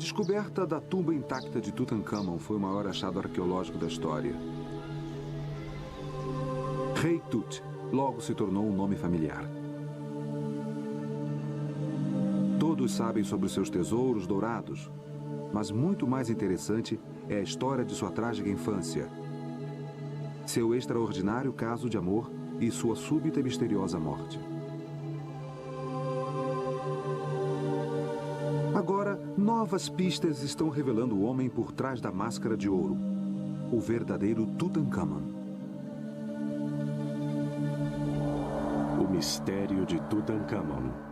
descoberta da tumba intacta de Tutancâmon foi o maior achado arqueológico da história. Rei Tut logo se tornou um nome familiar. Todos sabem sobre os seus tesouros dourados, mas muito mais interessante é a história de sua trágica infância, seu extraordinário caso de amor e sua súbita e misteriosa morte. Agora, novas pistas estão revelando o homem por trás da máscara de ouro, o verdadeiro Tutancâmon. O mistério de Tutancâmon.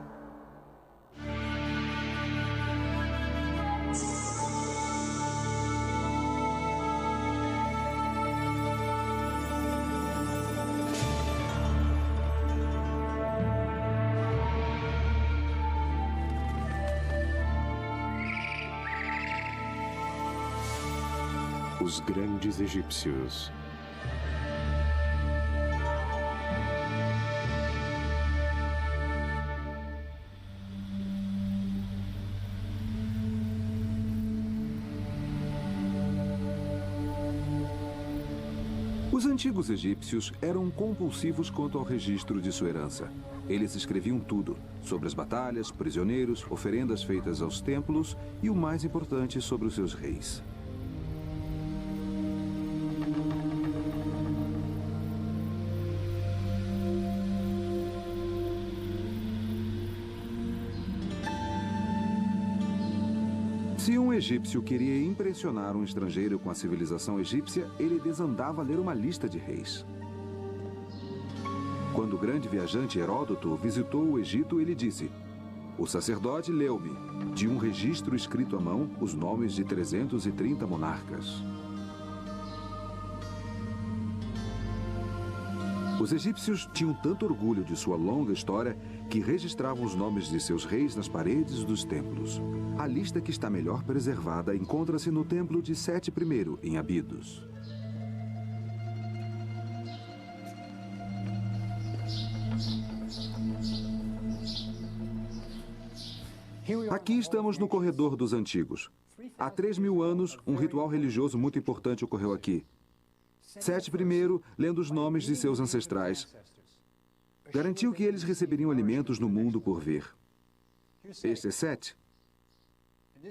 Os grandes egípcios. Os antigos egípcios eram compulsivos quanto ao registro de sua herança. Eles escreviam tudo, sobre as batalhas, prisioneiros, oferendas feitas aos templos e o mais importante, sobre os seus reis. Se um egípcio queria impressionar um estrangeiro com a civilização egípcia, ele desandava a ler uma lista de reis. Quando o grande viajante Heródoto visitou o Egito, ele disse: "O sacerdote leu-me, de um registro escrito à mão, os nomes de 330 monarcas." Os egípcios tinham tanto orgulho de sua longa história que registravam os nomes de seus reis nas paredes dos templos. A lista que está melhor preservada encontra-se no templo de Sete I, em Abidos. Aqui estamos no corredor dos antigos. Há 3.000 anos, um ritual religioso muito importante ocorreu aqui. Sete I, lendo os nomes de seus ancestrais, garantiu que eles receberiam alimentos no mundo por vir. Este é Sete.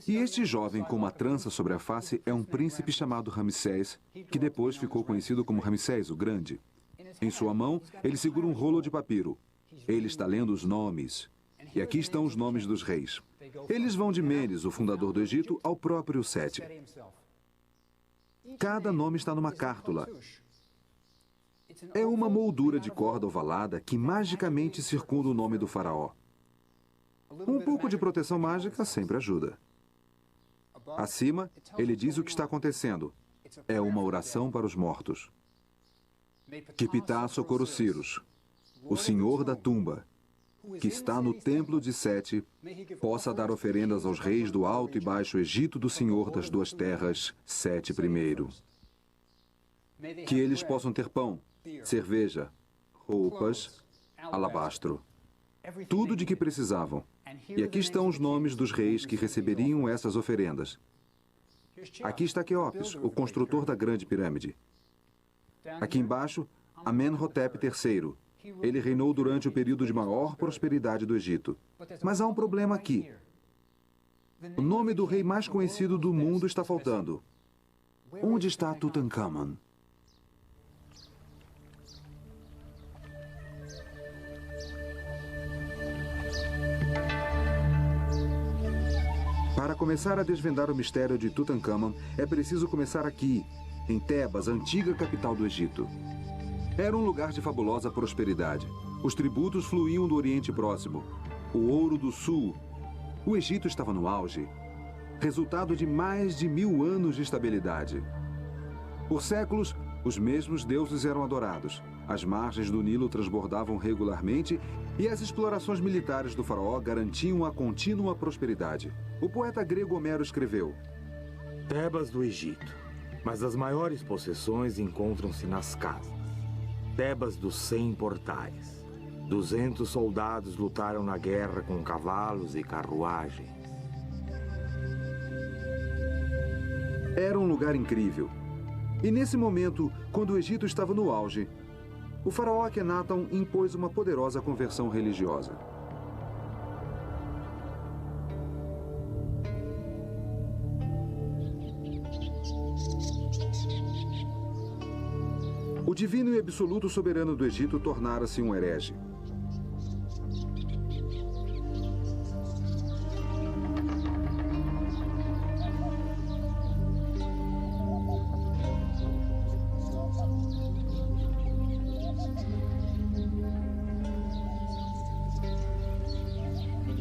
E este jovem com uma trança sobre a face é um príncipe chamado Ramsés, que depois ficou conhecido como Ramsés o Grande. Em sua mão, ele segura um rolo de papiro. Ele está lendo os nomes. E aqui estão os nomes dos reis. Eles vão de Menes, o fundador do Egito, ao próprio Sete. Cada nome está numa cártula. É uma moldura de corda ovalada que magicamente circunda o nome do faraó. Um pouco de proteção mágica sempre ajuda. Acima, ele diz o que está acontecendo. É uma oração para os mortos. Kiptah Socorro-Cyrus, o senhor da tumba, que está no templo de Sete, possa dar oferendas aos reis do Alto e Baixo Egito do Senhor das Duas Terras, Sete I. Que eles possam ter pão, cerveja, roupas, alabastro, tudo de que precisavam. E aqui estão os nomes dos reis que receberiam essas oferendas. Aqui está Quéopes, o construtor da Grande Pirâmide. Aqui embaixo, Amenhotep III. Ele reinou durante o período de maior prosperidade do Egito. Mas há um problema aqui. O nome do rei mais conhecido do mundo está faltando. Onde está Tutancâmon? Para começar a desvendar o mistério de Tutancâmon, é preciso começar aqui, em Tebas, a antiga capital do Egito. Era um lugar de fabulosa prosperidade. Os tributos fluíam do Oriente Próximo. O ouro do Sul. O Egito estava no auge, resultado de mais de 1000 anos de estabilidade. Por séculos, os mesmos deuses eram adorados. As margens do Nilo transbordavam regularmente e as explorações militares do faraó garantiam a contínua prosperidade. O poeta grego Homero escreveu: Tebas do Egito, mas as maiores possessões encontram-se nas casas. Tebas dos 100 portais. 200 soldados lutaram na guerra com cavalos e carruagens. Era um lugar incrível. E nesse momento, quando o Egito estava no auge, o faraó Akenaton impôs uma poderosa conversão religiosa. O divino e absoluto soberano do Egito tornara-se um herege.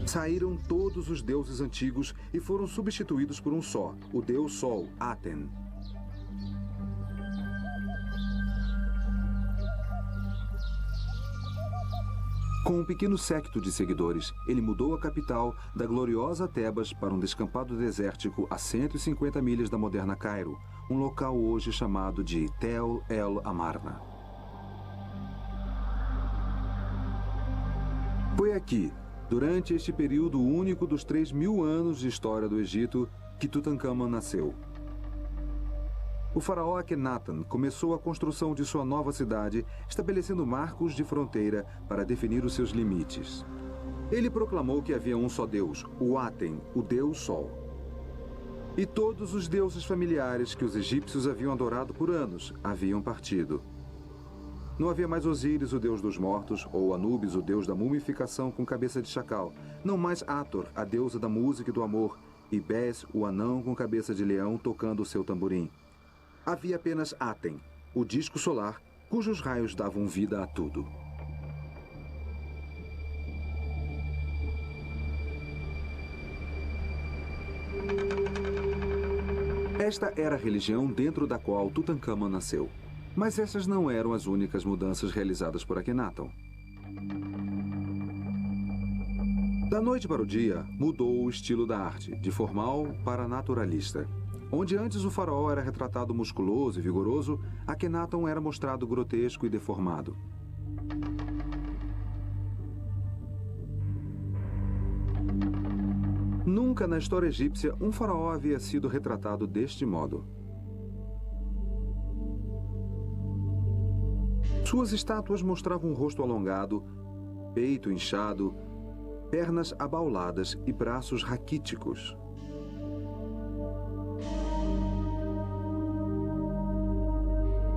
Saíram todos os deuses antigos e foram substituídos por um só, o deus Sol, Aten. Com um pequeno séquito de seguidores, ele mudou a capital da gloriosa Tebas para um descampado desértico a 150 milhas da moderna Cairo, um local hoje chamado de Tel El Amarna. Foi aqui, durante este período único dos 3.000 anos de história do Egito, que Tutankhamon nasceu. O faraó Akhenaton começou a construção de sua nova cidade, estabelecendo marcos de fronteira para definir os seus limites. Ele proclamou que havia um só Deus, o Aten, o Deus Sol. E todos os deuses familiares que os egípcios haviam adorado por anos haviam partido. Não havia mais Osíris, o deus dos mortos, ou Anubis, o deus da mumificação com cabeça de chacal. Não mais Hathor, a deusa da música e do amor, e Bes, o anão com cabeça de leão tocando o seu tamborim. Havia apenas Aten, o disco solar, cujos raios davam vida a tudo. Esta era a religião dentro da qual Tutankhamon nasceu. Mas essas não eram as únicas mudanças realizadas por Akhenaton. Da noite para o dia, mudou o estilo da arte, de formal para naturalista. Onde antes o faraó era retratado musculoso e vigoroso, Akhenaton era mostrado grotesco e deformado. Nunca na história egípcia um faraó havia sido retratado deste modo. Suas estátuas mostravam um rosto alongado, peito inchado, pernas abauladas e braços raquíticos.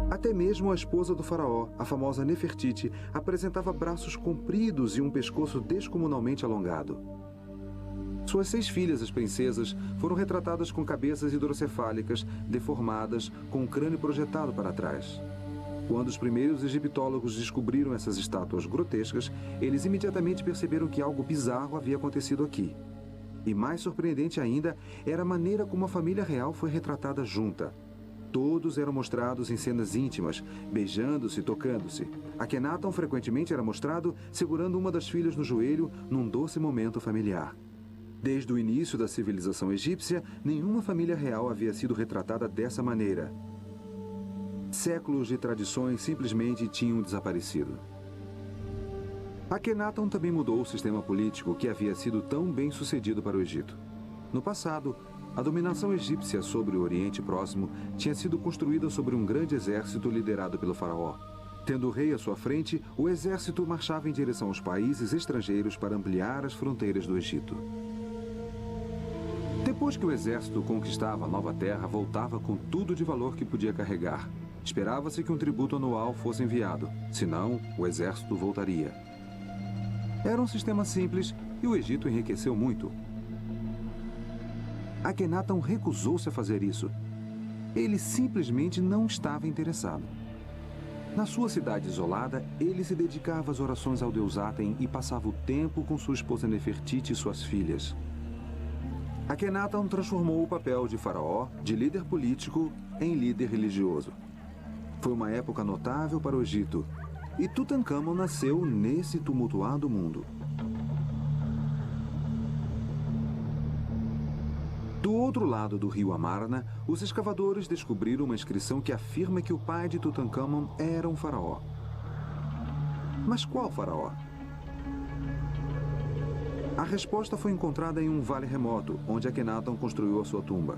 Até mesmo a esposa do faraó, a famosa Nefertiti, apresentava braços compridos e um pescoço descomunalmente alongado. Suas 6 filhas, as princesas, foram retratadas com cabeças hidrocefálicas, deformadas, com o crânio projetado para trás. Quando os primeiros egiptólogos descobriram essas estátuas grotescas, eles imediatamente perceberam que algo bizarro havia acontecido aqui. E mais surpreendente ainda era a maneira como a família real foi retratada junta. Todos eram mostrados em cenas íntimas, beijando-se e tocando-se. Akhenaton frequentemente era mostrado segurando uma das filhas no joelho num doce momento familiar. Desde o início da civilização egípcia, nenhuma família real havia sido retratada dessa maneira. Séculos de tradições simplesmente tinham desaparecido. Akhenaton também mudou o sistema político que havia sido tão bem sucedido para o Egito. No passado, a dominação egípcia sobre o Oriente Próximo tinha sido construída sobre um grande exército liderado pelo faraó. Tendo o rei à sua frente, o exército marchava em direção aos países estrangeiros para ampliar as fronteiras do Egito. Depois que o exército conquistava a nova terra, voltava com tudo de valor que podia carregar. Esperava-se que um tributo anual fosse enviado, senão o exército voltaria. Era um sistema simples e o Egito enriqueceu muito. Akhenaton recusou-se a fazer isso. Ele simplesmente não estava interessado. Na sua cidade isolada, ele se dedicava às orações ao deus Aten e passava o tempo com sua esposa Nefertiti e suas filhas. Akhenaton transformou o papel de faraó, de líder político, em líder religioso. Foi uma época notável para o Egito, e Tutankhamon nasceu nesse tumultuado mundo. Do outro lado do rio Amarna, os escavadores descobriram uma inscrição que afirma que o pai de Tutankhamon era um faraó. Mas qual faraó? A resposta foi encontrada em um vale remoto, onde Akhenaton construiu a sua tumba.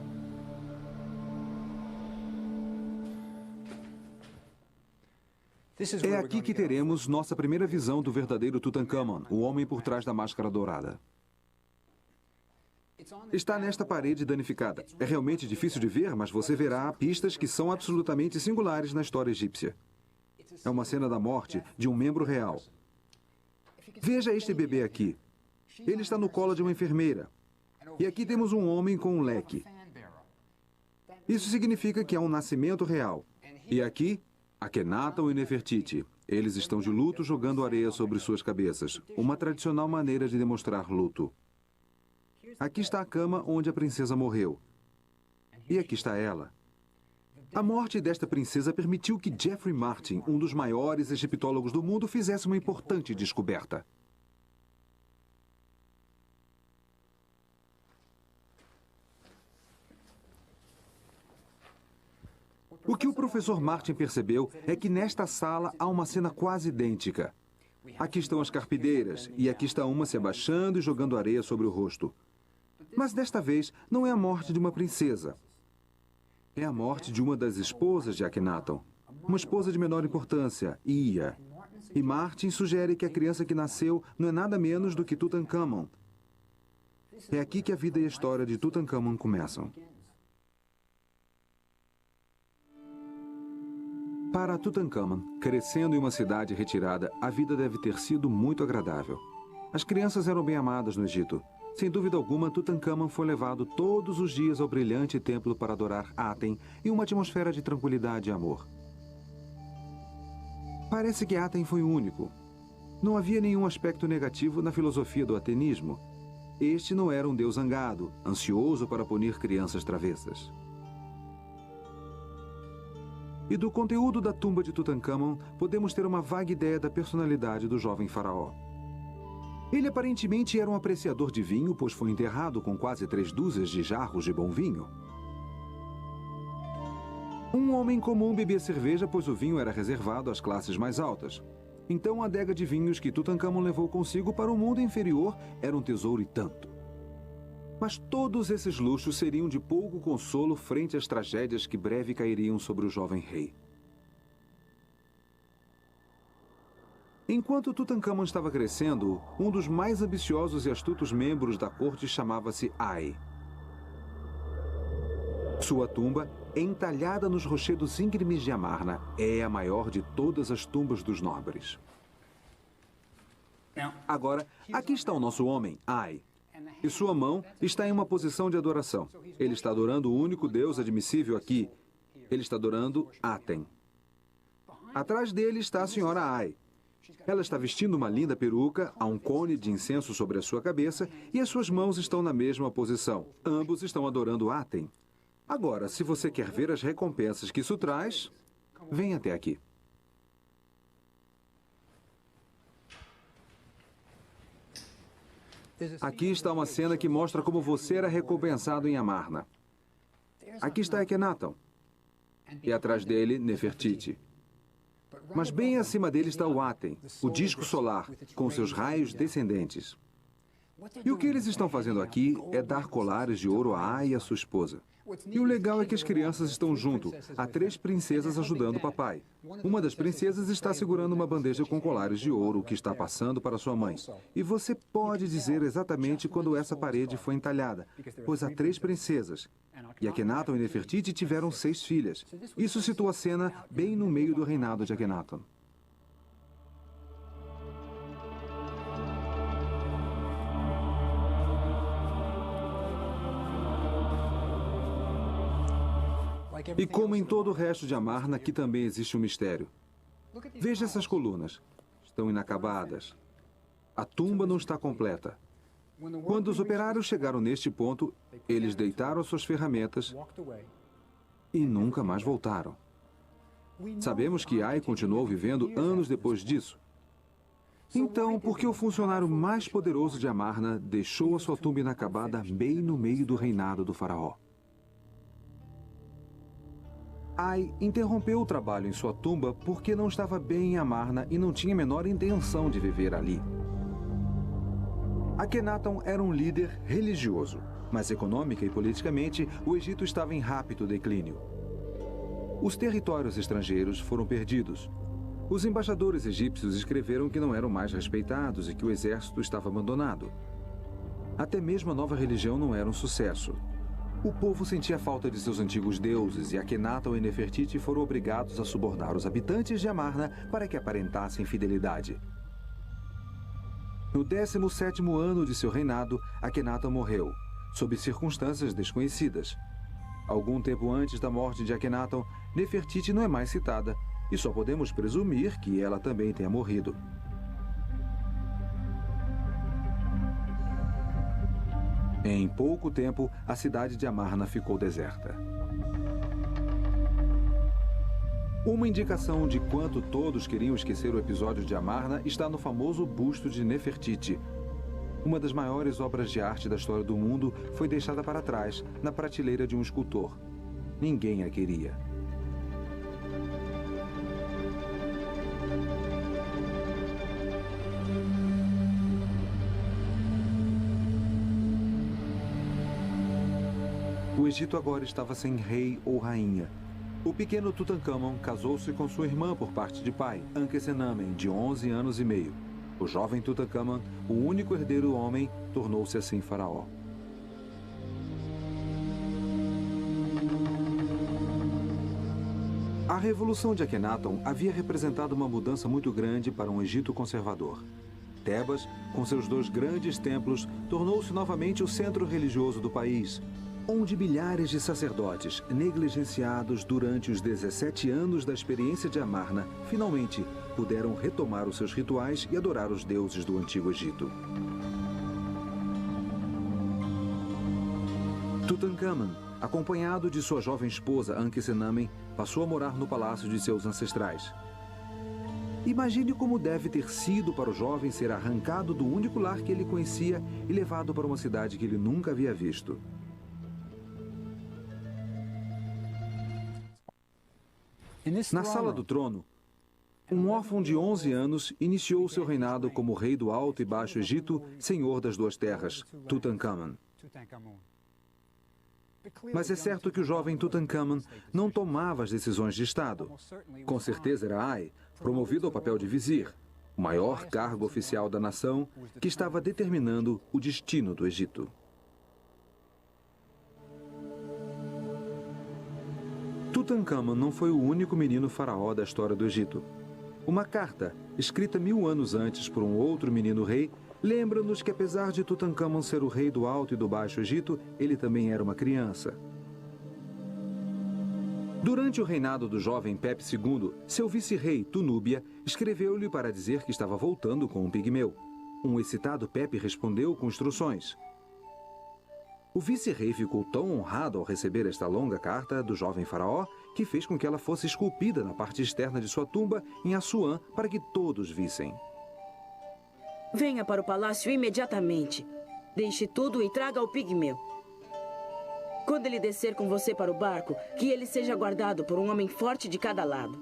É aqui que teremos nossa primeira visão do verdadeiro Tutankhamon, o homem por trás da máscara dourada. Está nesta parede danificada. É realmente difícil de ver, mas você verá pistas que são absolutamente singulares na história egípcia. É uma cena da morte de um membro real. Veja este bebê aqui. Ele está no colo de uma enfermeira. E aqui temos um homem com um leque. Isso significa que há um nascimento real. E aqui, Akhenaton e Nefertiti. Eles estão de luto jogando areia sobre suas cabeças. Uma tradicional maneira de demonstrar luto. Aqui está a cama onde a princesa morreu. E aqui está ela. A morte desta princesa permitiu que Jeffrey Martin, um dos maiores egiptólogos do mundo, fizesse uma importante descoberta. O que o professor Martin percebeu é que nesta sala há uma cena quase idêntica. Aqui estão as carpideiras, e aqui está uma se abaixando e jogando areia sobre o rosto. Mas desta vez não é a morte de uma princesa. É a morte de uma das esposas de Akhenaton. Uma esposa de menor importância, Ia. E Martin sugere que a criança que nasceu não é nada menos do que Tutankhamon. É aqui que a vida e a história de Tutankhamon começam. Para Tutankhamon, crescendo em uma cidade retirada, a vida deve ter sido muito agradável. As crianças eram bem amadas no Egito. Sem dúvida alguma, Tutankhamon foi levado todos os dias ao brilhante templo para adorar Aten em uma atmosfera de tranquilidade e amor. Parece que Aten foi o único. Não havia nenhum aspecto negativo na filosofia do atenismo. Este não era um deus zangado, ansioso para punir crianças travessas. E do conteúdo da tumba de Tutankhamon, podemos ter uma vaga ideia da personalidade do jovem faraó. Ele aparentemente era um apreciador de vinho, pois foi enterrado com quase 3 dúzias de jarros de bom vinho. Um homem comum bebia cerveja, pois o vinho era reservado às classes mais altas. Então a adega de vinhos que Tutankhamon levou consigo para o mundo inferior era um tesouro e tanto. Mas todos esses luxos seriam de pouco consolo frente às tragédias que breve cairiam sobre o jovem rei. Enquanto Tutankhamon estava crescendo, um dos mais ambiciosos e astutos membros da corte chamava-se Ai. Sua tumba, entalhada nos rochedos íngremes de Amarna, é a maior de todas as tumbas dos nobres. Agora, aqui está o nosso homem, Ai. E sua mão está em uma posição de adoração. Ele está adorando o único Deus admissível aqui. Ele está adorando Aten. Atrás dele está a senhora Ai. Ela está vestindo uma linda peruca, há um cone de incenso sobre a sua cabeça e as suas mãos estão na mesma posição. Ambos estão adorando Aten. Agora, se você quer ver as recompensas que isso traz, venha até aqui. Aqui está uma cena que mostra como você era recompensado em Amarna. Aqui está Akhenaton. E atrás dele, Nefertiti. Mas bem acima dele está o Aten, o disco solar, com seus raios descendentes. E o que eles estão fazendo aqui é dar colares de ouro a Ai e a sua esposa. E o legal é que as crianças estão junto. Há 3 princesas ajudando o papai. Uma das princesas está segurando uma bandeja com colares de ouro que está passando para sua mãe. E você pode dizer exatamente quando essa parede foi entalhada, pois há 3 princesas. E Akhenaton e Nefertiti tiveram 6 filhas. Isso situa a cena bem no meio do reinado de Akhenaton. E como em todo o resto de Amarna, aqui também existe um mistério. Veja essas colunas. Estão inacabadas. A tumba não está completa. Quando os operários chegaram neste ponto, eles deitaram suas ferramentas e nunca mais voltaram. Sabemos que Ai continuou vivendo anos depois disso. Então, por que o funcionário mais poderoso de Amarna deixou a sua tumba inacabada bem no meio do reinado do faraó? Ai interrompeu o trabalho em sua tumba porque não estava bem em Amarna e não tinha a menor intenção de viver ali. Akhenaton era um líder religioso, mas econômica e politicamente o Egito estava em rápido declínio. Os territórios estrangeiros foram perdidos. Os embaixadores egípcios escreveram que não eram mais respeitados e que o exército estava abandonado. Até mesmo a nova religião não era um sucesso. O povo sentia falta de seus antigos deuses e Akhenaton e Nefertiti foram obrigados a subornar os habitantes de Amarna para que aparentassem fidelidade. No 17º ano de seu reinado, Akhenaton morreu, sob circunstâncias desconhecidas. Algum tempo antes da morte de Akhenaton, Nefertiti não é mais citada, e só podemos presumir que ela também tenha morrido. Em pouco tempo, a cidade de Amarna ficou deserta. Uma indicação de quanto todos queriam esquecer o episódio de Amarna está no famoso busto de Nefertiti. Uma das maiores obras de arte da história do mundo foi deixada para trás, na prateleira de um escultor. Ninguém a queria. O Egito agora estava sem rei ou rainha. O pequeno Tutankhamon casou-se com sua irmã por parte de pai, Ankhesenamen, de 11 anos e meio. O jovem Tutankhamon, o único herdeiro homem, tornou-se assim faraó. A revolução de Akhenaton havia representado uma mudança muito grande para um Egito conservador. Tebas, com seus 2 grandes templos, tornou-se novamente o centro religioso do país, onde milhares de sacerdotes, negligenciados durante os 17 anos da experiência de Amarna, finalmente puderam retomar os seus rituais e adorar os deuses do Antigo Egito. Tutankhamon, acompanhado de sua jovem esposa Ankhesenamen, passou a morar no palácio de seus ancestrais. Imagine como deve ter sido para o jovem ser arrancado do único lar que ele conhecia e levado para uma cidade que ele nunca havia visto. Na sala do trono, um órfão de 11 anos iniciou seu reinado como rei do Alto e Baixo Egito, senhor das 2 terras, Tutankhamon. Mas é certo que o jovem Tutankhamon não tomava as decisões de Estado. Com certeza era Ai, promovido ao papel de vizir, o maior cargo oficial da nação, que estava determinando o destino do Egito. Tutankhamon não foi o único menino faraó da história do Egito. Uma carta, escrita 1000 anos antes por um outro menino rei, lembra-nos que apesar de Tutankhamon ser o rei do Alto e do Baixo Egito, ele também era uma criança. Durante o reinado do jovem Pepe II, seu vice-rei, Tunúbia, escreveu-lhe para dizer que estava voltando com um pigmeu. Um excitado Pepe respondeu com instruções. O vice-rei ficou tão honrado ao receber esta longa carta do jovem faraó que fez com que ela fosse esculpida na parte externa de sua tumba em Assuã para que todos vissem. Venha para o palácio imediatamente. Deixe tudo e traga o pigmeu. Quando ele descer com você para o barco, que ele seja guardado por um homem forte de cada lado.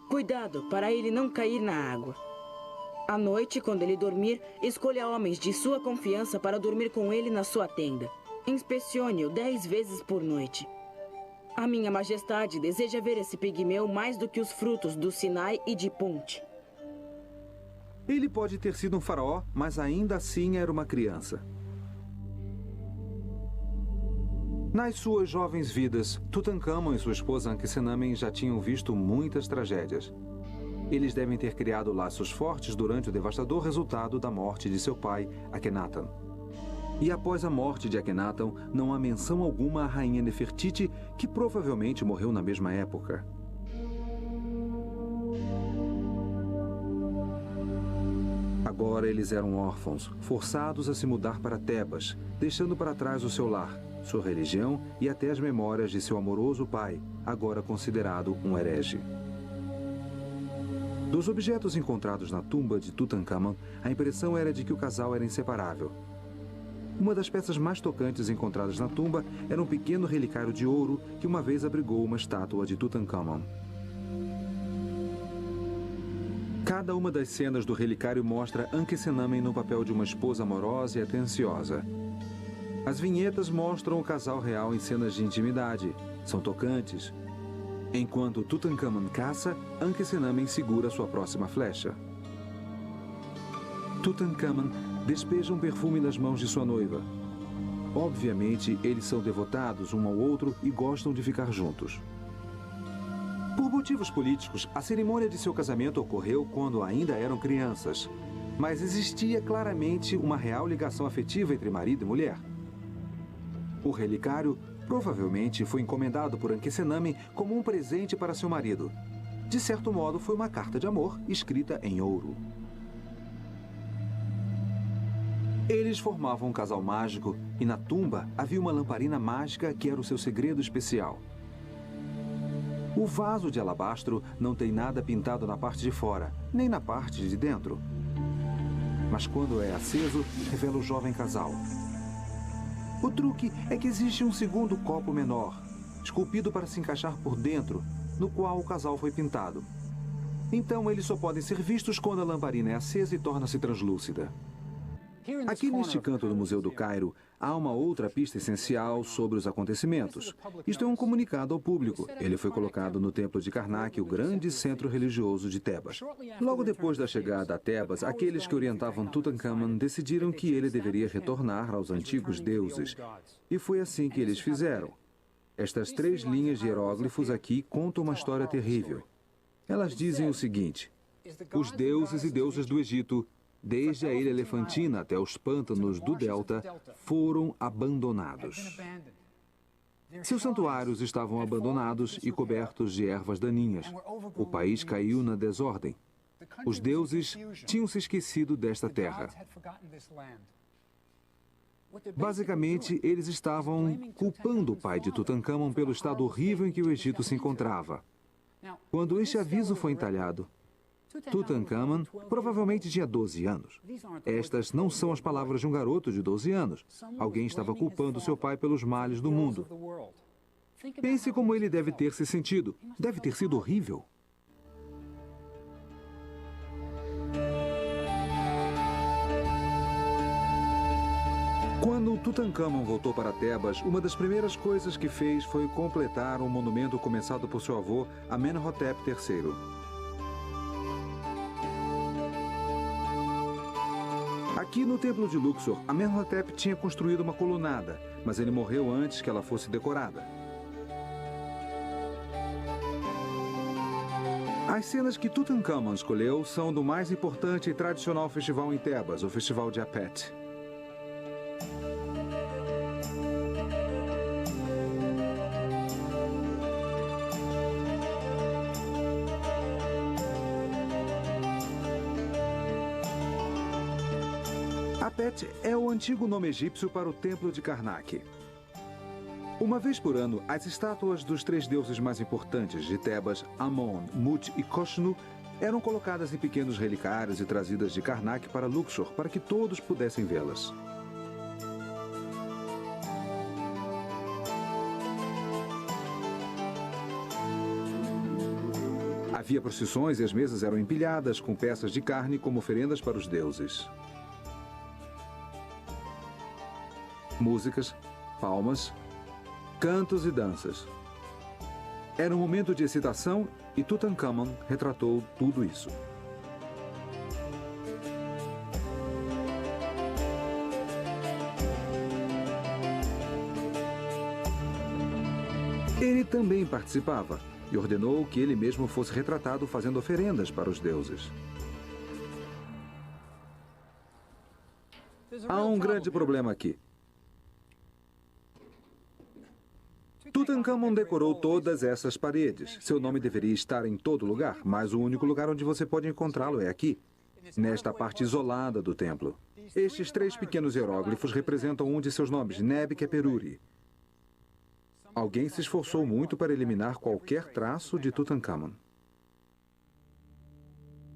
Cuidado para ele não cair na água. À noite, quando ele dormir, escolha homens de sua confiança para dormir com ele na sua tenda. Inspecione-o 10 vezes por noite. A minha majestade deseja ver esse pigmeu mais do que os frutos do Sinai e de Punt. Ele pode ter sido um faraó, mas ainda assim era uma criança. Nas suas jovens vidas, Tutankhamon e sua esposa Ankhesenamen já tinham visto muitas tragédias. Eles devem ter criado laços fortes durante o devastador resultado da morte de seu pai, Akhenaton. E após a morte de Akhenaton, não há menção alguma à rainha Nefertiti, que provavelmente morreu na mesma época. Agora eles eram órfãos, forçados a se mudar para Tebas, deixando para trás o seu lar, sua religião e até as memórias de seu amoroso pai, agora considerado um herege. Dos objetos encontrados na tumba de Tutankhamon, a impressão era de que o casal era inseparável. Uma das peças mais tocantes encontradas na tumba era um pequeno relicário de ouro que uma vez abrigou uma estátua de Tutankhamon. Cada uma das cenas do relicário mostra Ankhesenamen no papel de uma esposa amorosa e atenciosa. As vinhetas mostram o casal real em cenas de intimidade. São tocantes. Enquanto Tutankhamun caça, Ankhesenamen segura sua próxima flecha. Tutankhamun despeja um perfume nas mãos de sua noiva. Obviamente, eles são devotados um ao outro e gostam de ficar juntos. Por motivos políticos, a cerimônia de seu casamento ocorreu quando ainda eram crianças. Mas existia claramente uma real ligação afetiva entre marido e mulher. O relicário provavelmente foi encomendado por Ankhesenamen como um presente para seu marido. De certo modo, foi uma carta de amor escrita em ouro. Eles formavam um casal mágico e na tumba havia uma lamparina mágica que era o seu segredo especial. O vaso de alabastro não tem nada pintado na parte de fora, nem na parte de dentro. Mas quando é aceso, revela o jovem casal. O truque é que existe um segundo copo menor, esculpido para se encaixar por dentro, no qual o casal foi pintado. Então eles só podem ser vistos quando a lamparina é acesa e torna-se translúcida. Aqui neste canto do Museu do Cairo, há uma outra pista essencial sobre os acontecimentos. Isto é um comunicado ao público. Ele foi colocado no Templo de Karnak, o grande centro religioso de Tebas. Logo depois da chegada a Tebas, aqueles que orientavam Tutankhamun decidiram que ele deveria retornar aos antigos deuses. E foi assim que eles fizeram. Estas 3 linhas de hieróglifos aqui contam uma história terrível. Elas dizem o seguinte: os deuses e deusas do Egito, desde a ilha Elefantina até os pântanos do Delta, foram abandonados. Seus santuários estavam abandonados e cobertos de ervas daninhas. O país caiu na desordem. Os deuses tinham se esquecido desta terra. Basicamente, eles estavam culpando o pai de Tutankhamun pelo estado horrível em que o Egito se encontrava. Quando este aviso foi entalhado, Tutankhamun provavelmente tinha 12 anos. Estas não são as palavras de um garoto de 12 anos. Alguém estava culpando seu pai pelos males do mundo. Pense como ele deve ter se sentido. Deve ter sido horrível. Quando Tutankhamun voltou para Tebas, uma das primeiras coisas que fez foi completar um monumento começado por seu avô, Amenhotep III. Aqui no Templo de Luxor, Amenhotep tinha construído uma colunada, mas ele morreu antes que ela fosse decorada. As cenas que Tutankhamun escolheu são do mais importante e tradicional festival em Tebas, o Festival de Apet. Apet é o antigo nome egípcio para o Templo de Karnak. Uma vez por ano, as estátuas dos 3 deuses mais importantes de Tebas, Amon, Mut e Koshnu, eram colocadas em pequenos relicários e trazidas de Karnak para Luxor para que todos pudessem vê-las. Havia procissões e as mesas eram empilhadas com peças de carne como oferendas para os deuses. Músicas, palmas, cantos e danças. Era um momento de excitação e Tutankhamun retratou tudo isso. Ele também participava e ordenou que ele mesmo fosse retratado fazendo oferendas para os deuses. Há um grande problema aqui. Tutankhamun decorou todas essas paredes. Seu nome deveria estar em todo lugar, mas o único lugar onde você pode encontrá-lo é aqui, nesta parte isolada do templo. Estes 3 pequenos hieróglifos representam um de seus nomes, Neb-Keperuri. Alguém se esforçou muito para eliminar qualquer traço de Tutankhamun.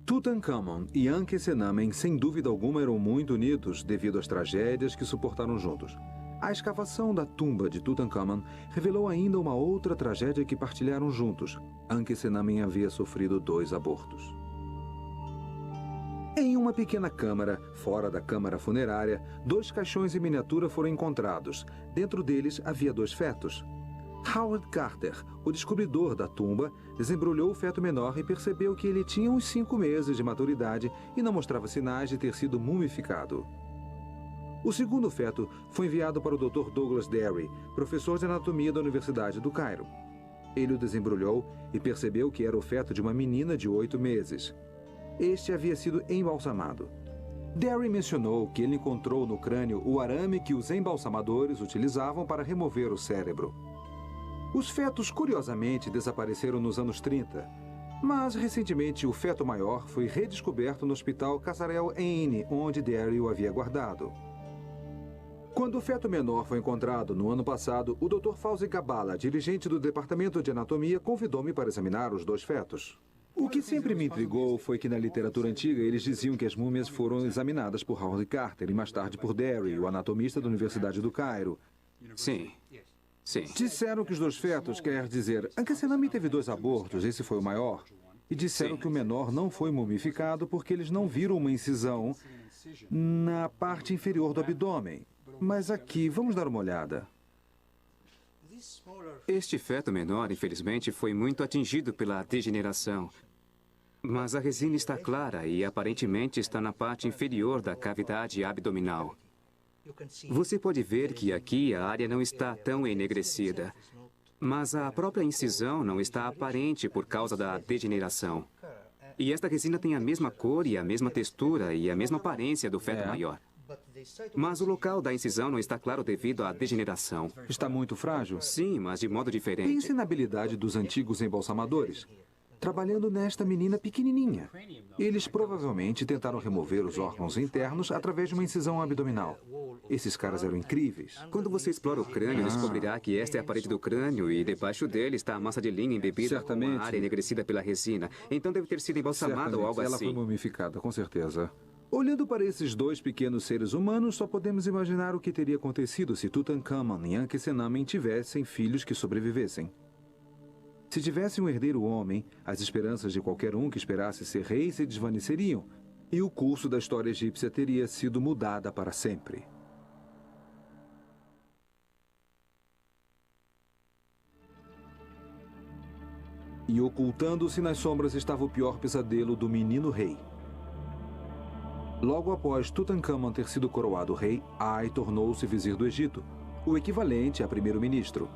Tutankhamun e Ankhesenamen, sem dúvida alguma, eram muito unidos devido às tragédias que suportaram juntos. A escavação da tumba de Tutankhamun revelou ainda uma outra tragédia que partilharam juntos. Ankhesenamen havia sofrido 2 abortos. Em uma pequena câmara, fora da câmara funerária, 2 caixões em miniatura foram encontrados. Dentro deles havia 2 fetos. Howard Carter, o descobridor da tumba, desembrulhou o feto menor e percebeu que ele tinha uns 5 meses de maturidade e não mostrava sinais de ter sido mumificado. O segundo feto foi enviado para o Dr. Douglas Derry, professor de anatomia da Universidade do Cairo. Ele o desembrulhou e percebeu que era o feto de uma menina de 8 meses. Este havia sido embalsamado. Derry mencionou que ele encontrou no crânio o arame que os embalsamadores utilizavam para remover o cérebro. Os fetos, curiosamente, desapareceram nos anos 30, mas recentemente o feto maior foi redescoberto no Hospital Kasarel Ain, onde Derry o havia guardado. Quando o feto menor foi encontrado no ano passado, o Dr. Fauzi Gabala, dirigente do Departamento de Anatomia, convidou-me para examinar os 2 fetos. O que sempre me intrigou foi que na literatura antiga eles diziam que as múmias foram examinadas por Howard Carter e mais tarde por Derry, o anatomista da Universidade do Cairo. Sim. Sim. Disseram que os 2 fetos, quer dizer, Ankhesenami teve 2 abortos, esse foi o maior. E disseram que o menor não foi mumificado porque eles não viram uma incisão na parte inferior do abdômen. Mas aqui, vamos dar uma olhada. Este feto menor, infelizmente, foi muito atingido pela degeneração. Mas a resina está clara e aparentemente está na parte inferior da cavidade abdominal. Você pode ver que aqui a área não está tão enegrecida, mas a própria incisão não está aparente por causa da degeneração. E esta resina tem a mesma cor e a mesma textura e a mesma aparência do feto maior. Mas o local da incisão não está claro devido à degeneração. Está muito frágil? Sim, mas de modo diferente. Pense na habilidade dos antigos embalsamadores, trabalhando nesta menina pequenininha. Eles provavelmente tentaram remover os órgãos internos através de uma incisão abdominal. Esses caras eram incríveis. Quando você explora o crânio, descobrirá que esta é a parede do crânio e debaixo dele está a massa de linha embebida com uma área enegrecida pela resina. Então deve ter sido embalsamada ou algo assim. Ela foi mumificada, com certeza. Olhando para esses 2 pequenos seres humanos, só podemos imaginar o que teria acontecido se Tutankhamun e Ankhesenamen tivessem filhos que sobrevivessem. Se tivesse um herdeiro homem, as esperanças de qualquer um que esperasse ser rei se desvaneceriam, e o curso da história egípcia teria sido mudada para sempre. E ocultando-se nas sombras estava o pior pesadelo do menino rei. Logo após Tutankhamun ter sido coroado rei, Ai tornou-se vizir do Egito, o equivalente a primeiro-ministro.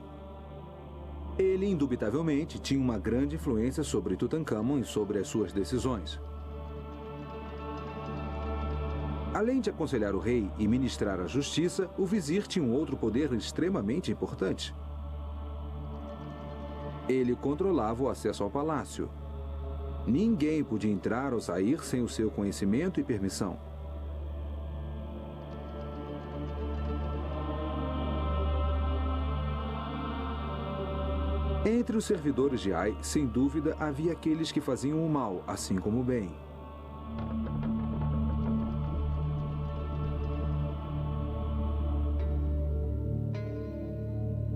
Ele, indubitavelmente, tinha uma grande influência sobre Tutankhamun e sobre as suas decisões. Além de aconselhar o rei e ministrar a justiça, o vizir tinha um outro poder extremamente importante. Ele controlava o acesso ao palácio. Ninguém podia entrar ou sair sem o seu conhecimento e permissão. Entre os servidores de Ai, sem dúvida, havia aqueles que faziam o mal, assim como o bem.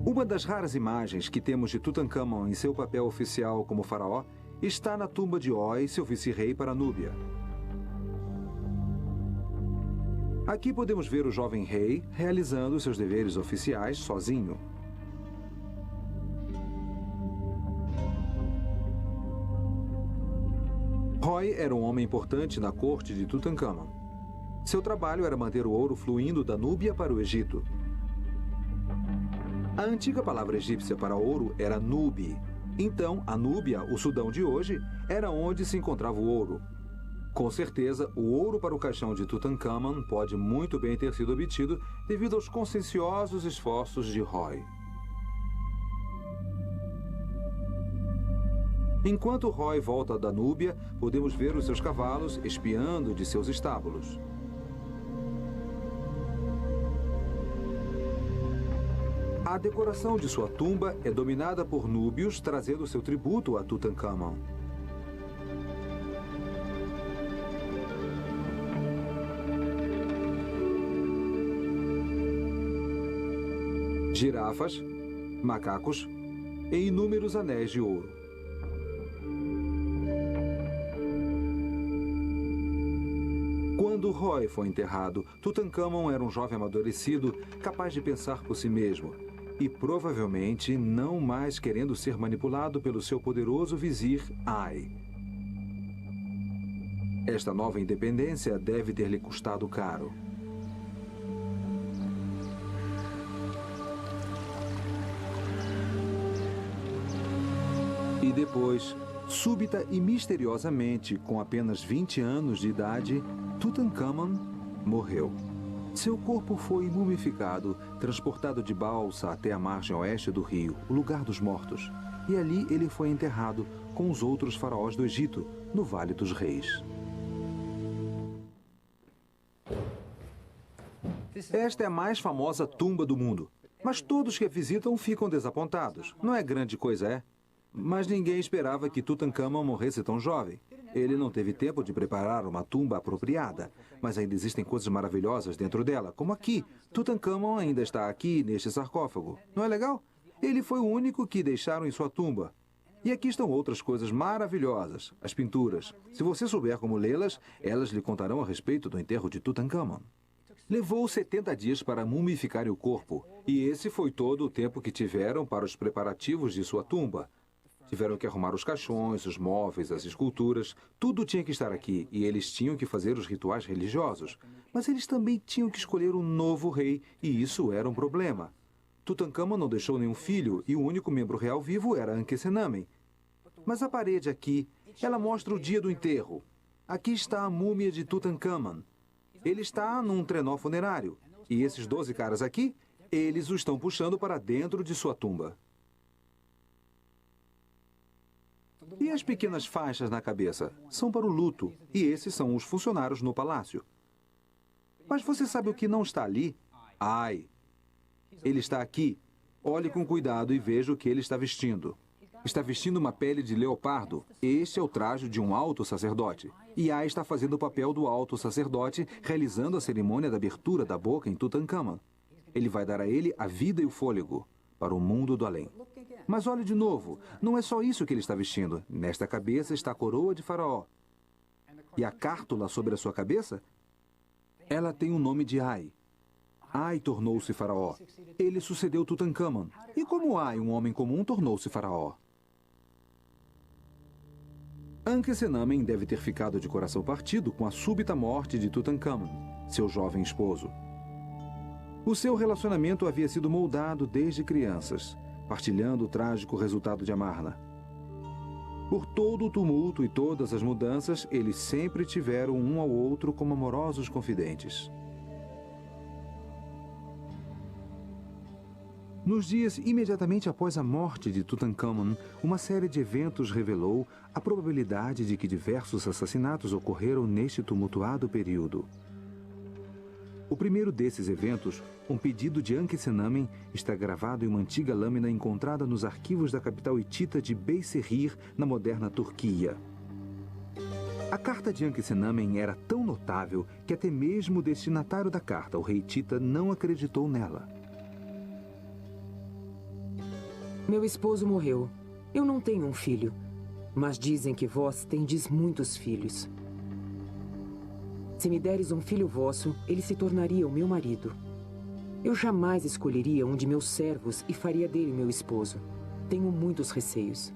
Uma das raras imagens que temos de Tutankhamun em seu papel oficial como faraó está na tumba de Oi, seu vice-rei para Núbia. Aqui podemos ver o jovem rei realizando seus deveres oficiais sozinho. Roy era um homem importante na corte de Tutankhamun. Seu trabalho era manter o ouro fluindo da Núbia para o Egito. A antiga palavra egípcia para ouro era Nubi. Então, a Núbia, o Sudão de hoje, era onde se encontrava o ouro. Com certeza, o ouro para o caixão de Tutankhamun pode muito bem ter sido obtido devido aos conscienciosos esforços de Roy. Enquanto Roy volta da Núbia, podemos ver os seus cavalos espiando de seus estábulos. A decoração de sua tumba é dominada por núbios, trazendo seu tributo a Tutankhamun. Girafas, macacos e inúmeros anéis de ouro. Quando Roy foi enterrado, Tutankhamun era um jovem amadurecido, capaz de pensar por si mesmo. e provavelmente não mais querendo ser manipulado pelo seu poderoso vizir Ai. Esta nova independência deve ter lhe custado caro. E depois, súbita e misteriosamente, com apenas 20 anos de idade, Tutankhamon morreu. Seu corpo foi mumificado, transportado de balsa até a margem oeste do rio, o lugar dos mortos. E ali ele foi enterrado com os outros faraós do Egito, no Vale dos Reis. Esta é a mais famosa tumba do mundo. Mas todos que a visitam ficam desapontados. Não é grande coisa, é? Mas ninguém esperava que Tutankhamon morresse tão jovem. Ele não teve tempo de preparar uma tumba apropriada. Mas ainda existem coisas maravilhosas dentro dela, como aqui. Tutankhamon ainda está aqui, neste sarcófago. Não é legal? Ele foi o único que deixaram em sua tumba. E aqui estão outras coisas maravilhosas, as pinturas. Se você souber como lê-las, elas lhe contarão a respeito do enterro de Tutankhamon. Levou 70 dias para mumificar o corpo, e esse foi todo o tempo que tiveram para os preparativos de sua tumba. Tiveram que arrumar os caixões, os móveis, as esculturas, tudo tinha que estar aqui, e eles tinham que fazer os rituais religiosos. Mas eles também tinham que escolher um novo rei, e isso era um problema. Tutankhamon não deixou nenhum filho, e o único membro real vivo era Ankesenamen. Mas a parede aqui, ela mostra o dia do enterro. Aqui está a múmia de Tutankhamon. Ele está num trenó funerário. E esses 12 caras aqui, eles o estão puxando para dentro de sua tumba. E as pequenas faixas na cabeça são para o luto, e esses são os funcionários no palácio. Mas você sabe o que não está ali? Ai! Ele está aqui. Olhe com cuidado e veja o que ele está vestindo. Está vestindo uma pele de leopardo. Este é o traje de um alto sacerdote. E Ai está fazendo o papel do alto sacerdote, realizando a cerimônia da abertura da boca em Tutankhamon. Ele vai dar a ele a vida e o fôlego para o mundo do além. Mas olhe de novo, não é só isso que ele está vestindo. Nesta cabeça está a coroa de Faraó. E a cártula sobre a sua cabeça? Ela tem o nome de Ai. Ai tornou-se Faraó. Ele sucedeu Tutankhamon. E como Ai, um homem comum, tornou-se Faraó? Ankesenamen deve ter ficado de coração partido com a súbita morte de Tutankhamon, seu jovem esposo. O seu relacionamento havia sido moldado desde crianças, partilhando o trágico resultado de Amarna. Por todo o tumulto e todas as mudanças, eles sempre tiveram um ao outro como amorosos confidentes. Nos dias imediatamente após a morte de Tutankhamon, uma série de eventos revelou a probabilidade de que diversos assassinatos ocorreram neste tumultuado período. O primeiro desses eventos, um pedido de Ankesenamen, está gravado em uma antiga lâmina encontrada nos arquivos da capital hitita de Beyserrir, na moderna Turquia. A carta de Ankesenamen era tão notável que até mesmo o destinatário da carta, o rei hitita, não acreditou nela. Meu esposo morreu. Eu não tenho um filho, mas dizem que vós tendes muitos filhos. Se me deres um filho vosso, ele se tornaria o meu marido. Eu jamais escolheria um de meus servos e faria dele meu esposo. Tenho muitos receios.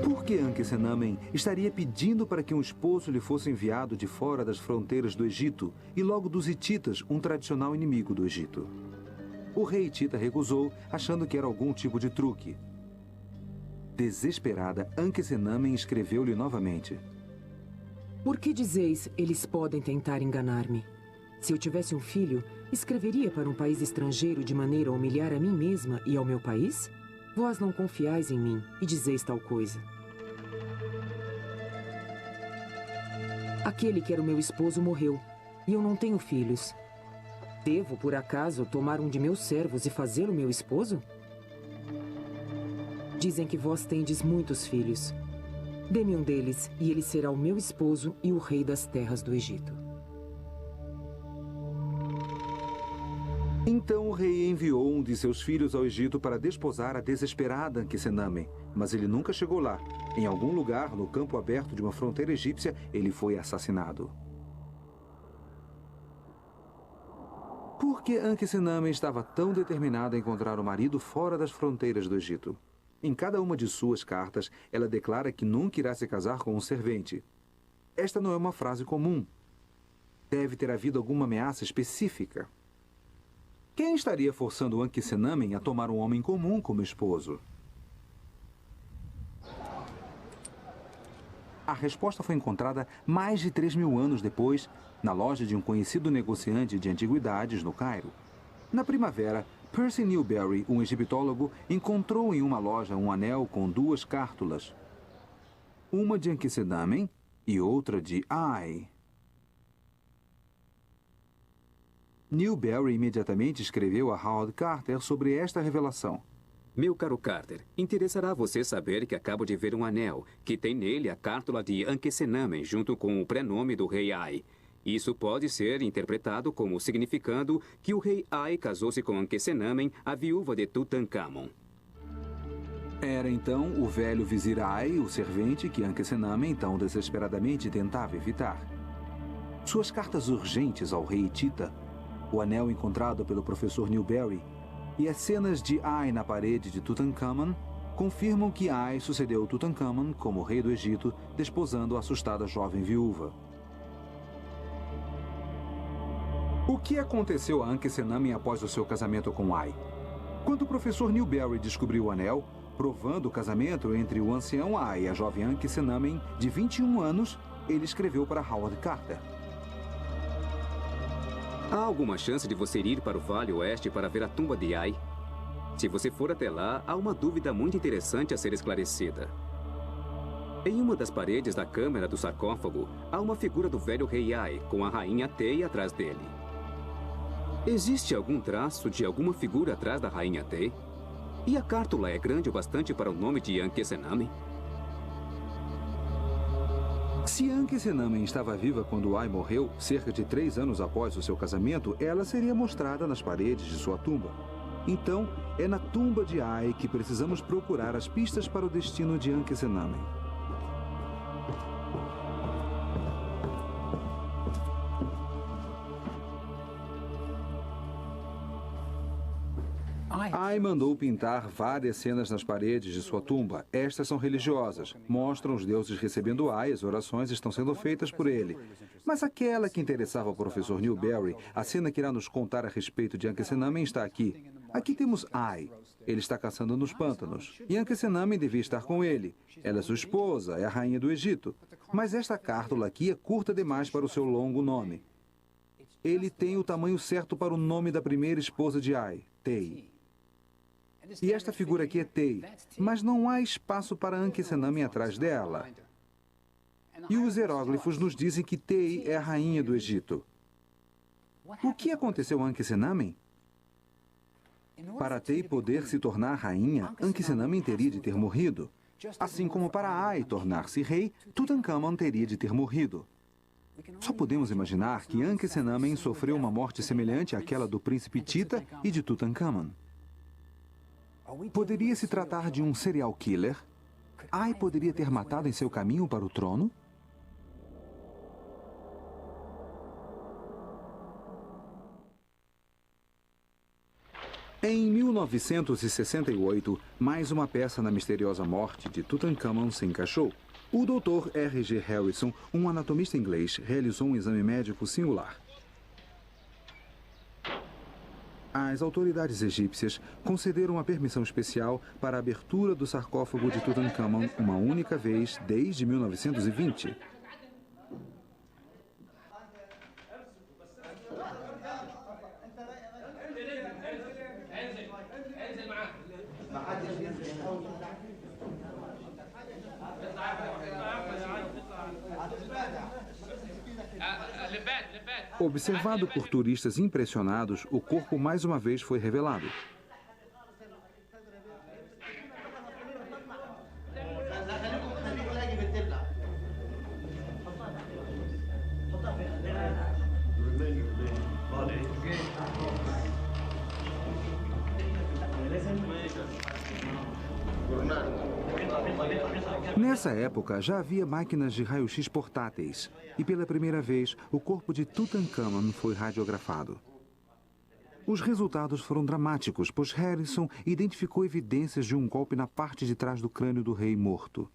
Por que Ankesenamen estaria pedindo para que um esposo lhe fosse enviado de fora das fronteiras do Egito e logo dos hititas, um tradicional inimigo do Egito? O rei hitita recusou, achando que era algum tipo de truque. Desesperada, Ankesenamen escreveu-lhe novamente. Por que dizeis, eles podem tentar enganar-me? Se eu tivesse um filho, escreveria para um país estrangeiro de maneira a humilhar a mim mesma e ao meu país? Vós não confiais em mim e dizeis tal coisa. Aquele que era o meu esposo morreu, e eu não tenho filhos. Devo, por acaso, tomar um de meus servos e fazê-lo meu esposo? Dizem que vós tendes muitos filhos. Dê-me um deles, e ele será o meu esposo e o rei das terras do Egito. Então o rei enviou um de seus filhos ao Egito para desposar a desesperada Ankesenamen, mas ele nunca chegou lá. Em algum lugar, no campo aberto de uma fronteira egípcia, ele foi assassinado. Por que Ankhesenamen estava tão determinada a encontrar o marido fora das fronteiras do Egito? Em cada uma de suas cartas, ela declara que nunca irá se casar com um servente. Esta não é uma frase comum. Deve ter havido alguma ameaça específica. Quem estaria forçando Ankhesenamen a tomar um homem comum como esposo? A resposta foi encontrada mais de 3.000 anos depois, na loja de um conhecido negociante de antiguidades no Cairo. Na primavera, Percy Newberry, um egiptólogo, encontrou em uma loja um anel com 2 cártulas. Uma de Ankhesenamen e outra de Ai. Newberry imediatamente escreveu a Howard Carter sobre esta revelação. Meu caro Carter, interessará você saber que acabo de ver um anel, que tem nele a cártula de Ankhesenamen junto com o prenome do rei Ai. Isso pode ser interpretado como significando que o rei Ai casou-se com Ankhesenamen, a viúva de Tutankhamon. Era então o velho vizir Ai, o servente que Ankhesenamen tão desesperadamente tentava evitar. Suas cartas urgentes ao rei Tita, o anel encontrado pelo professor Newberry e as cenas de Ai na parede de Tutankhamon confirmam que Ai sucedeu Tutankhamon como rei do Egito, desposando a assustada jovem viúva. O que aconteceu a Ankhesenamen após o seu casamento com Ai? Quando o professor Newberry descobriu o anel, provando o casamento entre o ancião Ai e a jovem Ankhesenamen, de 21 anos, ele escreveu para Howard Carter. Há alguma chance de você ir para o Vale Oeste para ver a tumba de Ai? Se você for até lá, há uma dúvida muito interessante a ser esclarecida. Em uma das paredes da câmara do sarcófago, há uma figura do velho rei Ai, com a rainha Tei atrás dele. Existe algum traço de alguma figura atrás da rainha Tei? E a cártula é grande o bastante para o nome de Ankhesenamen? Se Ankhesenamen estava viva quando Ai morreu, cerca de 3 anos após o seu casamento, ela seria mostrada nas paredes de sua tumba. Então, é na tumba de Ai que precisamos procurar as pistas para o destino de Ankhesenamen. Ai mandou pintar várias cenas nas paredes de sua tumba. Estas são religiosas. Mostram os deuses recebendo Ai, as orações estão sendo feitas por ele. Mas aquela que interessava ao professor Newberry, a cena que irá nos contar a respeito de Ankhesenamen está aqui. Aqui temos Ai. Ele está caçando nos pântanos. E Ankhesenamen devia estar com ele. Ela é sua esposa, é a rainha do Egito. Mas esta cártula aqui é curta demais para o seu longo nome. Ele tem o tamanho certo para o nome da primeira esposa de Ai, Tei. E esta figura aqui é Tei, mas não há espaço para Ankhesenamen atrás dela. E os hieróglifos nos dizem que Tei é a rainha do Egito. O que aconteceu a Ankhesenamen? Para Tei poder se tornar rainha, Ankhesenamen teria de ter morrido. Assim como para Ai tornar-se rei, Tutankhamon teria de ter morrido. Só podemos imaginar que Ankhesenamen sofreu uma morte semelhante àquela do príncipe Tita e de Tutankhamon. Poderia se tratar de um serial killer? Ai poderia ter matado em seu caminho para o trono? Em 1968, mais uma peça na misteriosa morte de Tutankhamon se encaixou. O Dr. R.G. Harrison, um anatomista inglês, realizou um exame médico singular. As autoridades egípcias concederam a permissão especial para a abertura do sarcófago de Tutankhamon uma única vez desde 1920. Observado por turistas impressionados, o corpo mais uma vez foi revelado. Nessa época, já havia máquinas de raio-x portáteis e, pela primeira vez, o corpo de Tutankhamon foi radiografado. Os resultados foram dramáticos, pois Harrison identificou evidências de um golpe na parte de trás do crânio do rei morto.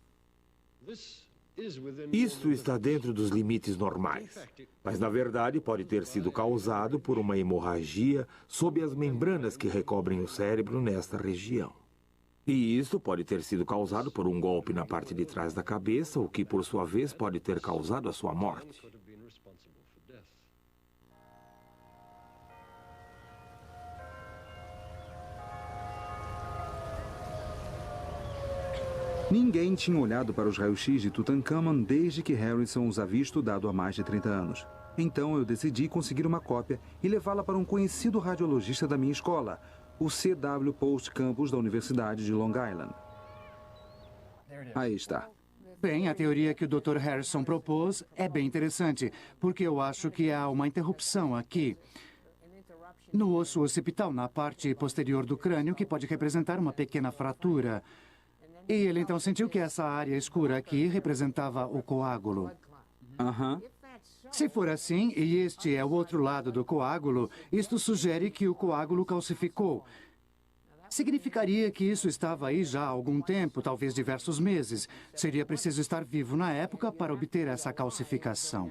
Isto está dentro dos limites normais, mas na verdade pode ter sido causado por uma hemorragia sob as membranas que recobrem o cérebro nesta região. E isso pode ter sido causado por um golpe na parte de trás da cabeça, o que por sua vez pode ter causado a sua morte. Ninguém tinha olhado para os raios-x de Tutankhamon desde que Harrison os havia estudado há mais de 30 anos. Então eu decidi conseguir uma cópia e levá-la para um conhecido radiologista da minha escola, o C.W. Post Campus da Universidade de Long Island. Aí está. Bem, a teoria que o Dr. Harrison propôs é bem interessante, porque eu acho que há uma interrupção aqui no osso occipital, na parte posterior do crânio, que pode representar uma pequena fratura. E ele então sentiu que essa área escura aqui representava o coágulo. Aham. Se for assim, e este é o outro lado do coágulo, isto sugere que o coágulo calcificou. Significaria que isso estava aí já há algum tempo, talvez diversos meses. Seria preciso estar vivo na época para obter essa calcificação.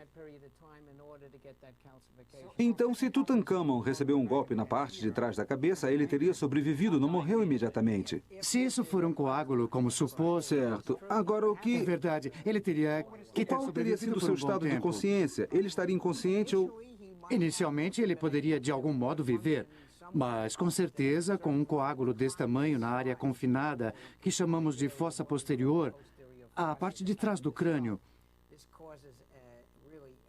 Então, se Tutankhamon recebeu um golpe na parte de trás da cabeça, ele teria sobrevivido, não morreu imediatamente. Se isso for um coágulo, como supôs... Certo. Agora, o É que... verdade, ele teria que ter Qual teria sobrevivido sido o por seu um bom estado de tempo. consciência? Ele estaria inconsciente ou... Inicialmente, ele poderia de algum modo viver, mas com certeza, com um coágulo desse tamanho na área confinada, que chamamos de fossa posterior, a parte de trás do crânio,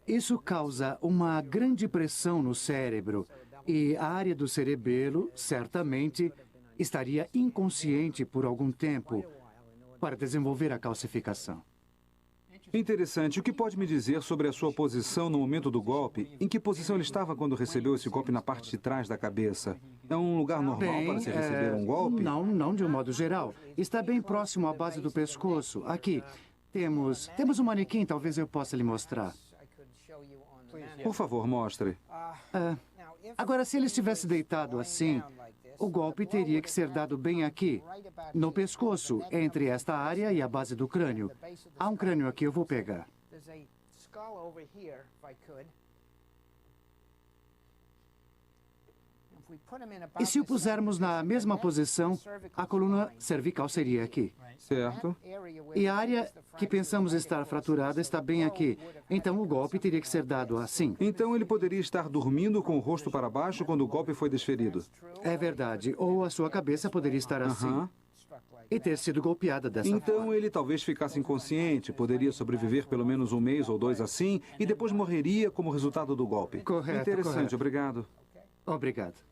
isso causa uma grande pressão no cérebro e a área do cerebelo, certamente, estaria inconsciente por algum tempo para desenvolver a calcificação. Interessante. O que pode me dizer sobre a sua posição no momento do golpe? Em que posição ele estava quando recebeu esse golpe na parte de trás da cabeça? É um lugar normal para se receber um golpe? Não de um modo geral. Está bem próximo à base do pescoço. Aqui, temos um manequim, talvez eu possa lhe mostrar. Por favor, mostre. Agora, se ele estivesse deitado assim, o golpe teria que ser dado bem aqui, no pescoço, entre esta área e a base do crânio. Há um crânio aqui, eu vou pegar. E se o pusermos na mesma posição, a coluna cervical seria aqui. Certo. E a área que pensamos estar fraturada está bem aqui. Então o golpe teria que ser dado assim. Então ele poderia estar dormindo com o rosto para baixo quando o golpe foi desferido. É verdade. Ou a sua cabeça poderia estar assim. E ter sido golpeada dessa forma. Então ele talvez ficasse inconsciente, poderia sobreviver pelo menos um mês ou dois assim, e depois morreria como resultado do golpe. Correto, Interessante, correto. obrigado. Obrigado.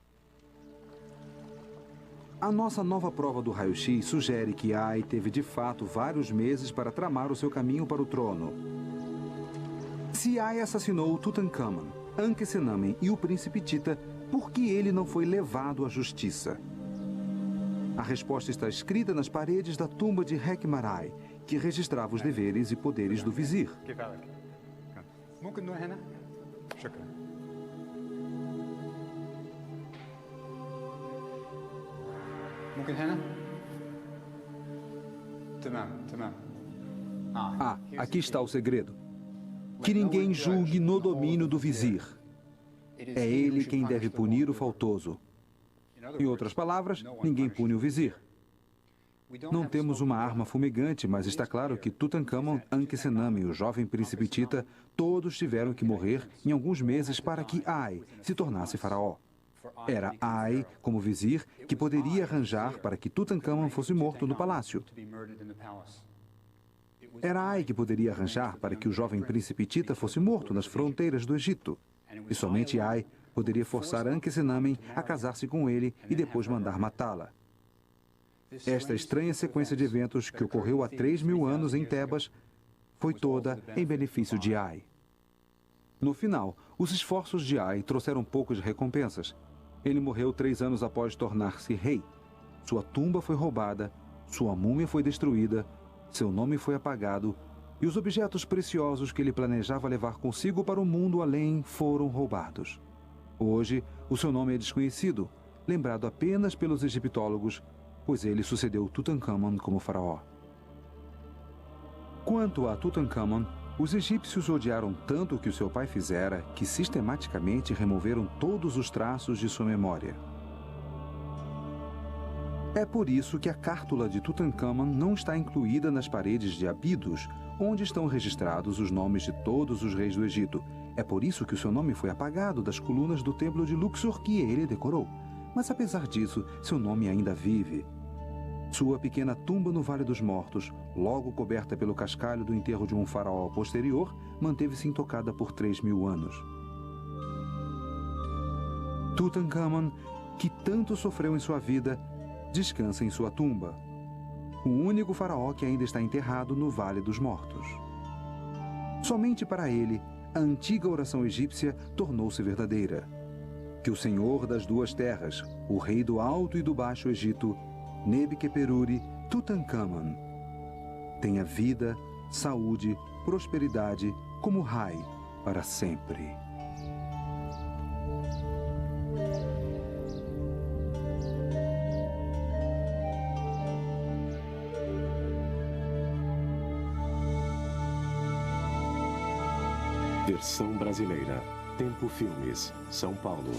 A nossa nova prova do raio-x sugere que Ai teve de fato vários meses para tramar o seu caminho para o trono. Se Ai assassinou Tutankhamon, Ankhesenamen e o príncipe Tita, por que ele não foi levado à justiça? A resposta está escrita nas paredes da tumba de Hekmarai, que registrava os deveres e poderes do vizir. Ah, aqui está o segredo. Que ninguém julgue no domínio do vizir. É ele quem deve punir o faltoso. Em outras palavras, ninguém pune o vizir. Não temos uma arma fumegante, mas está claro que Tutankhamon, Ankhesenamen e o jovem príncipe Tita todos tiveram que morrer em alguns meses para que Ai se tornasse faraó. Era Ai, como vizir, que poderia arranjar para que Tutankhamon fosse morto no palácio. Era Ai que poderia arranjar para que o jovem príncipe Tita fosse morto nas fronteiras do Egito. E somente Ai poderia forçar Ankhesenamen a casar-se com ele e depois mandar matá-la. Esta estranha sequência de eventos que ocorreu há 3.000 anos em Tebas foi toda em benefício de Ai. No final, os esforços de Ai trouxeram poucas recompensas. Ele morreu 3 anos após tornar-se rei. Sua tumba foi roubada, sua múmia foi destruída, seu nome foi apagado e os objetos preciosos que ele planejava levar consigo para o mundo além foram roubados. Hoje, o seu nome é desconhecido, lembrado apenas pelos egiptólogos, pois ele sucedeu Tutankhamon como faraó. Quanto a Tutankhamon, os egípcios odiaram tanto o que o seu pai fizera que sistematicamente removeram todos os traços de sua memória. É por isso que a cártula de Tutankhamon não está incluída nas paredes de Abidos, onde estão registrados os nomes de todos os reis do Egito. É por isso que o seu nome foi apagado das colunas do templo de Luxor que ele decorou. Mas apesar disso, seu nome ainda vive. Sua pequena tumba no Vale dos Mortos, logo coberta pelo cascalho do enterro de um faraó posterior, manteve-se intocada por 3.000 anos. Tutankhamon, que tanto sofreu em sua vida, descansa em sua tumba. O único faraó que ainda está enterrado no Vale dos Mortos. Somente para ele, a antiga oração egípcia tornou-se verdadeira. Que o Senhor das duas terras, o rei do Alto e do Baixo Egito, Nebiqueperuri Tutankhamon, tenha vida, saúde, prosperidade como Rai para sempre. Versão brasileira. Tempo Filmes, São Paulo.